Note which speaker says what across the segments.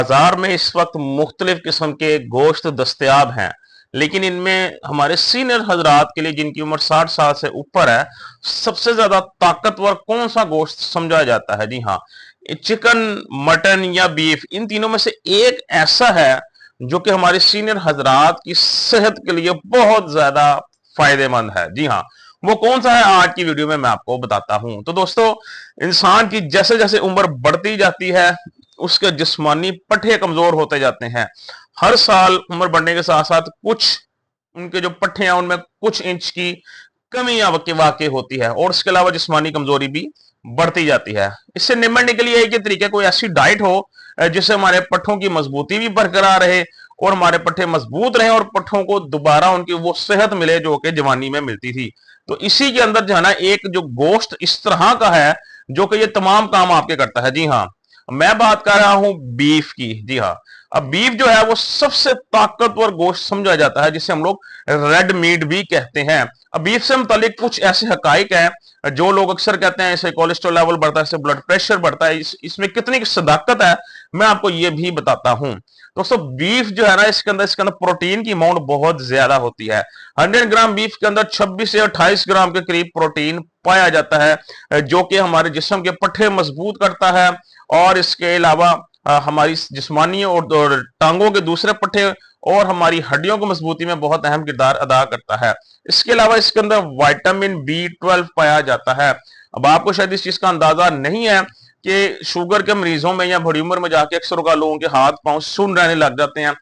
Speaker 1: बाजार में इस वक्त मुख्तलिफ किस्म के गोश्त दस्तयाब हैं, लेकिन इनमें हमारे सीनियर हजरात के लिए जिनकी उम्र 60 साल से ऊपर है, सबसे ज्यादा ताकतवर कौन सा गोश्त समझा जाता है? जी हाँ, चिकन, मटन या बीफ, इन तीनों में से एक ऐसा है जो कि हमारे सीनियर हजरात की सेहत के लिए बहुत ज्यादा फायदेमंद है। जी हाँ, वो कौन सा है आज की वीडियो में मैं आपको बताता हूं। तो दोस्तों, इंसान की जैसे जैसे उम्र बढ़ती जाती है, उसके जिस्मानी पट्टे कमजोर होते जाते हैं। हर साल उम्र बढ़ने के साथ साथ कुछ उनके जो पट्टे हैं उनमें कुछ इंच की कमियां वाकई होती है, और इसके अलावा जिस्मानी कमजोरी भी बढ़ती जाती है। इससे निपटने के लिए एक ही तरीका, कोई ऐसी डाइट हो जिससे हमारे पट्टों की मजबूती भी बरकरार रहे और हमारे पट्टे मजबूत रहे और पट्टों को दोबारा उनकी वो सेहत मिले जो कि जवानी में मिलती थी। तो इसी के अंदर जो है ना, एक जो गोश्त इस तरह का है जो कि ये तमाम काम आपके करता है। जी हाँ, मैं बात कर रहा हूं बीफ की। जी हाँ, अब बीफ जो है वो सबसे ताकतवर गोश्त समझा जाता है, जिसे हम लोग रेड मीट भी कहते हैं। अब बीफ से मुतालिक कुछ ऐसे हकाइक हैं जो लोग अक्सर कहते हैं इससे कोलेस्ट्रॉल लेवल बढ़ता है, इससे ब्लड प्रेशर बढ़ता है, इसमें कितनी सदाकत है मैं आपको ये भी बताता हूं। दोस्तों, बीफ जो है ना, इसके अंदर प्रोटीन की अमाउंट बहुत ज्यादा होती है। 100 ग्राम बीफ के अंदर 26 से 28 ग्राम के करीब प्रोटीन पाया जाता है, जो कि हमारे जिस्म के पट्टे मजबूत करता है और इसके अलावा हमारी जिस्मानी और टांगों के दूसरे पट्टे और हमारी हड्डियों की मजबूती में बहुत अहम किरदार अदा करता है। इसके अलावा इसके अंदर विटामिन B12 पाया जाता है। अब आपको शायद इस चीज का अंदाजा नहीं है कि शुगर के मरीजों में या बड़ी उम्र में जाके अक्सर लोगों के हाथ पांव सुन रहने लग जाते हैं,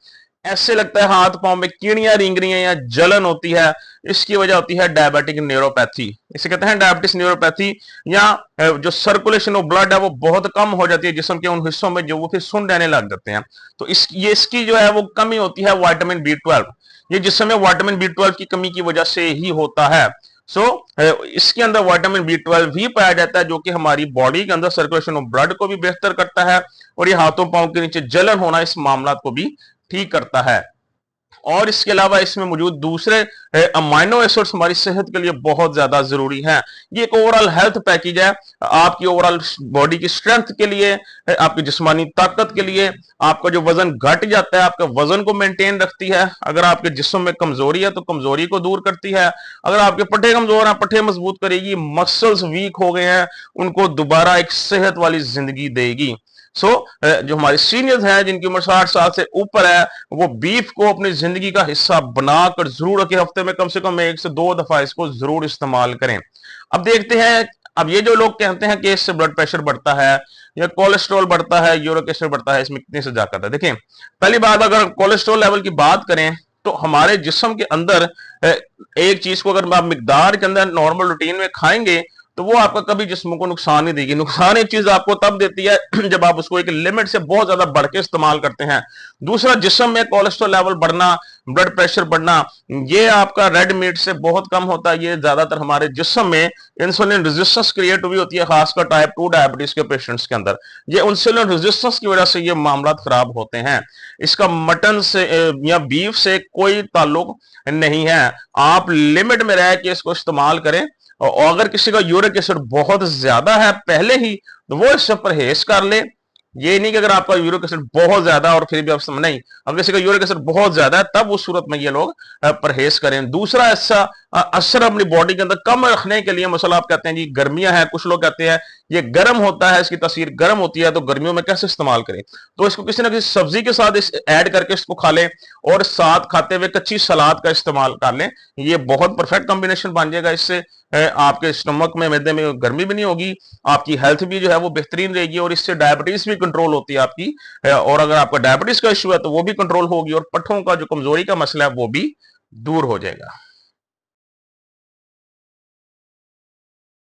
Speaker 1: ऐसे लगता है हाथ पांव में कीड़ियां रेंग रही हैं या जलन होती है। इसकी वजह होती है डायबिटिक न्यूरोपैथी, इसे कहते हैं डायबिटिस न्यूरोपैथी, या जो सर्कुलेशन ऑफ ब्लड है वो बहुत कम हो जाती है जिस्म के उन हिस्सों में जो वो फिर सुन रहने लग जाते हैं। तो इसकी जो है वो कमी होती है विटामिन B12। ये जिस्म में विटामिन B12 की कमी की वजह से ही होता है। इसके अंदर विटामिन B12 भी पाया जाता है, जो कि हमारी बॉडी के अंदर सर्कुलेशन ऑफ ब्लड को भी बेहतर करता है और ये हाथों पांव के नीचे जलन होना, इस मामला को भी ठीक करता है। और इसके अलावा इसमें मौजूद दूसरे अमाइनो एसिड्स हमारी सेहत के लिए बहुत ज्यादा जरूरी हैं। ये एक ओवरऑल हेल्थ पैकेज है, आपकी ओवरऑल बॉडी की स्ट्रेंथ के लिए, आपकी जिस्मानी ताकत के लिए। आपका जो वजन घट जाता है, आपके वजन को मेंटेन रखती है। अगर आपके जिस्म में कमजोरी है तो कमजोरी को दूर करती है। अगर आपके पट्टे कमजोर हैं, पट्टे मजबूत करेगी। मसल्स वीक हो गए हैं, उनको दोबारा एक सेहत वाली जिंदगी देगी। जो हमारे सीनियर्स हैं जिनकी उम्र 60 साल से ऊपर है, वो बीफ को अपनी जिंदगी का हिस्सा बनाकर जरूर रखें। हफ्ते में कम से कम 1 से 2 दफा इसको जरूर इस्तेमाल करें। अब देखते हैं, अब ये जो लोग कहते हैं कि इससे ब्लड प्रेशर बढ़ता है या कोलेस्ट्रॉल बढ़ता है, यूरिक एसिड बढ़ता है, इसमें कितनी सजाकत है? देखें, पहली बात, अगर कोलेस्ट्रॉल लेवल की बात करें तो हमारे जिस्म के अंदर एक चीज को अगर आप मिकदार के अंदर नॉर्मल रूटीन में खाएंगे तो वो आपका कभी जिस्म को नुकसान नहीं देगी। नुकसान एक चीज आपको तब देती है जब आप उसको एक लिमिट से बहुत ज्यादा बढ़ के इस्तेमाल करते हैं। दूसरा, जिस्म में कोलेस्ट्रॉल लेवल बढ़ना, ब्लड प्रेशर बढ़ना, ये आपका रेड मीट से बहुत कम होता है। ये ज्यादातर हमारे जिस्म में इंसुलिन रेजिस्टेंस क्रिएट हुई होती है, खासकर टाइप 2 डायबिटीज के पेशेंट्स के अंदर। ये इंसुलिन रेजिस्टेंस की वजह से ये मामला खराब होते हैं। इसका मटन से या बीफ से कोई ताल्लुक नहीं है। आप लिमिट में रह के इसको इस्तेमाल करें, और अगर किसी का यूरिक एसिड बहुत ज्यादा है पहले ही, तो वो इससे परहेज कर ले। ये नहीं कि अगर आपका यूरिक एसिड बहुत ज्यादा और फिर भी आप नहीं, अगर किसी का यूरिक एसिड बहुत ज्यादा है तब उस सूरत में ये लोग परहेज करें। दूसरा, ऐसा असर अपनी बॉडी के अंदर कम रखने के लिए, मसला आप कहते हैं जी गर्मियां हैं, कुछ लोग कहते हैं ये गर्म होता है, इसकी तासीर गर्म होती है, तो गर्मियों में कैसे इस्तेमाल करें? तो इसको किसी ना किसी सब्जी के साथ ऐड करके इसको खा लें, और साथ खाते हुए कच्ची सलाद का इस्तेमाल कर लें। ये बहुत परफेक्ट कॉम्बिनेशन बन जाएगा। इससे आपके स्टमक में, मैदे में गर्मी भी नहीं होगी, आपकी हेल्थ भी जो है वो बेहतरीन रहेगी, और इससे डायबिटीज भी कंट्रोल होती है आपकी। और अगर आपका डायबिटीज का इश्यू है तो वो भी कंट्रोल होगी, और पट्ठों का जो कमजोरी का मसला है वो भी दूर हो जाएगा।